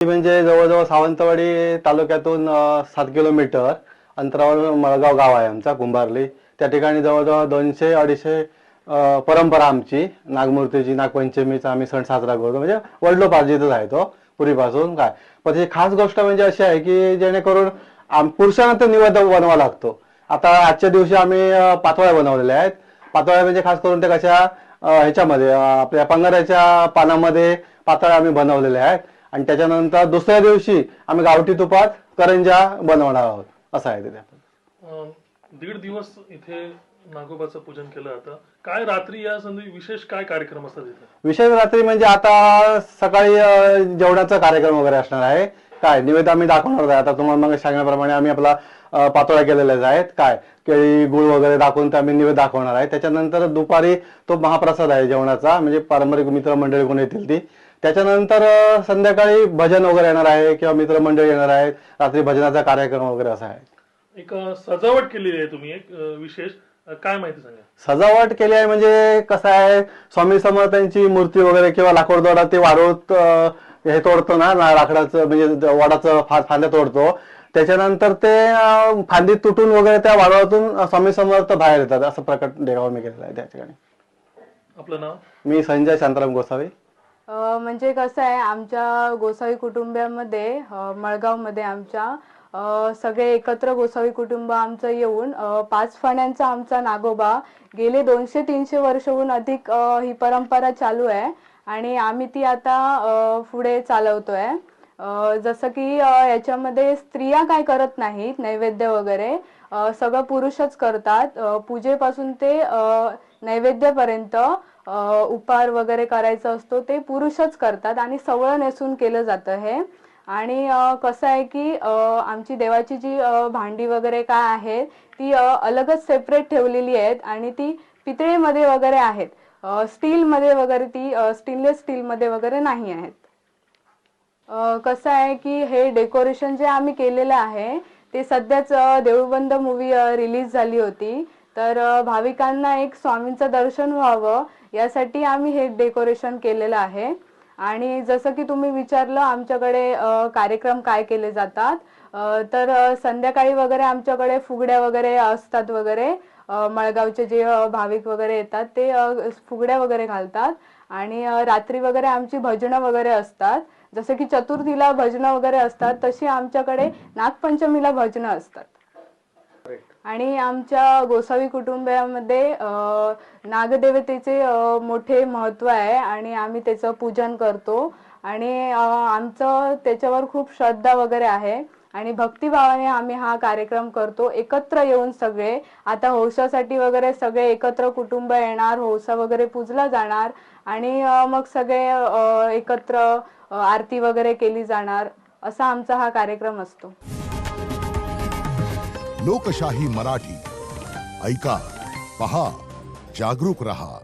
म्हणजे जवळजवळ सावंतवाडी तालुक्यातून 7 किलोमीटर अंतरावर मळगाव गाव आहे आमचा कुंभारली. त्या ठिकाणी जवळजवळ 200-250 परंपरा आमची नागमूर्तीची नागपंचमीचा आम्ही सण साजरा करतो. म्हणजे वडिलोपार्जितच आहे तो पूर्वीपासून. काय पण ही खास गोष्ट म्हणजे अशी आहे की जेणेकरून पुरुषांना तो निवेद बनवावा लागतो. आता आजच्या दिवशी आम्ही पातोळ्या बनवलेल्या आहेत. पातोळ्या म्हणजे खास करून ते कशा ह्याच्यामध्ये आपल्या पंगाराच्या पानामध्ये पातोळ्या आम्ही बनवलेल्या आहेत. आणि त्याच्यानंतर दुसऱ्या दिवशी आम्ही गावठी तुपात करंजा बनवणार आहोत. असं आहे ते. 1.5 दिवस इथे नागोबाचं पूजन केलं जातं. काय रात्री या संदर्भात विशेष काय कार्यक्रम असतात इथे? विशेष रात्री म्हणजे आता सकाळी जेवणाचा कार्यक्रम वगैरे असणार आहे. काय निवेद आम्ही दाखवणार आहे. आता तुम्हाला मग सांगितल्याप्रमाणे आम्ही आपला पातोळ्या केलेल्याच आहेत. काय केळी गुळ वगैरे दाखवून आम्ही निवेद दाखवणार आहे. त्याच्यानंतर दुपारी तो महाप्रसाद आहे जेवणाचा, म्हणजे पारंपरिक मित्रमंडळी कोण येतील ती. त्याच्यानंतर संध्याकाळी भजन वगैरे येणार आहे किंवा मित्रमंडळी येणार आहेत. रात्री भजनाचा कार्यक्रम वगैरे असा आहे. एक सजावट केलेली आहे तुम्ही, एक विशेष काय माहिती सांगा? सजावट केली आहे म्हणजे कसं आहे, स्वामी समर्थांची मूर्ती वगैरे किंवा लाकूड दोडा ते वाढवत हे तोडतो ना लाकडाचं, म्हणजे वडाचं फांद्या तोडतो. त्याच्यानंतर ते फांदी तुटून वगैरे त्या वाडवातून स्वामी समर्थ बाहेर येतात. असं प्रकट देखावा मी केलेला आहे त्या ठिकाणी. आपलं नाव? मी संजय शांताराम गोसावी. म्हणजे कसं आहे, आमच्या गोसावी कुटुंबामध्ये मळगावमध्ये आमच्या सगळे एकत्र गोसावी कुटुंब आमचं येऊन 5 फण्यांचा आमचा नागोबा गेले 200-300 वर्षहून अधिक ही परंपरा चालू आहे आणि आम्ही ती आता पुढे चालवतोय. जसं की याच्यामध्ये स्त्रिया काय करत नाहीत, नैवेद्य वगैरे सगळं पुरुषच करतात. पूजेपासून ते नैवेद्यापर्यंत उपहार वगैरे करायचं असतो ते पुरुषच करतात आणि सवळं नेसून केलं जातं हे. आणि कसं आहे की आमची देवाची जी भांडी वगैरे काय आहे ती अलगच सेपरेट ठेवलेली आहेत आणि ती पितळेमध्ये वगैरे आहेत. स्टीलमध्ये वगैरे ती स्टेनलेस स्टीलमध्ये वगैरे नाही आहेत. कसं आहे की हे डेकोरेशन जे आम्ही केलेलं आहे ते सध्याच देऊळबंद मूवी रिलीज झाली होती, तर भाविकांना एक स्वामींचं दर्शन व्हावं यासाठी आम्ही हे डेकोरेशन केलेलं आहे. आणि जसं की तुम्ही विचारलं आमच्याकडे कार्यक्रम काय केले जातात, तर संध्याकाळी वगैरे आमच्याकडे फुगड्या वगैरे असतात वगैरे. मळगावचे जे भाविक वगैरे येतात ते फुगड्या वगैरे घालतात. आणि रात्री वगैरे आमची भजनं वगैरे असतात. जसं की चतुर्थीला भजनं वगैरे असतात तशी आमच्याकडे नागपंचमीला भजनं असतात. आणि आमच्या गोसावी कुटुंबामध्ये नागदेवतेचे मोठे महत्त्व आहे आणि आम्ही त्याचं पूजन करतो आणि आमचं त्याच्यावर खूप श्रद्धा वगैरे आहे आणि भक्तिभावाने आम्ही हा कार्यक्रम करतो. एकत्र येऊन सगळे आता हौसासाठी वगैरे सगळे एकत्र कुटुंब येणार, हौसा वगैरे पूजला जाणार आणि मग सगळे एकत्र आरती वगैरे केली जाणार. असा आमचा हा कार्यक्रम असतो. लोकशाही मराठी ऐका, पहा, जागरूक रहा.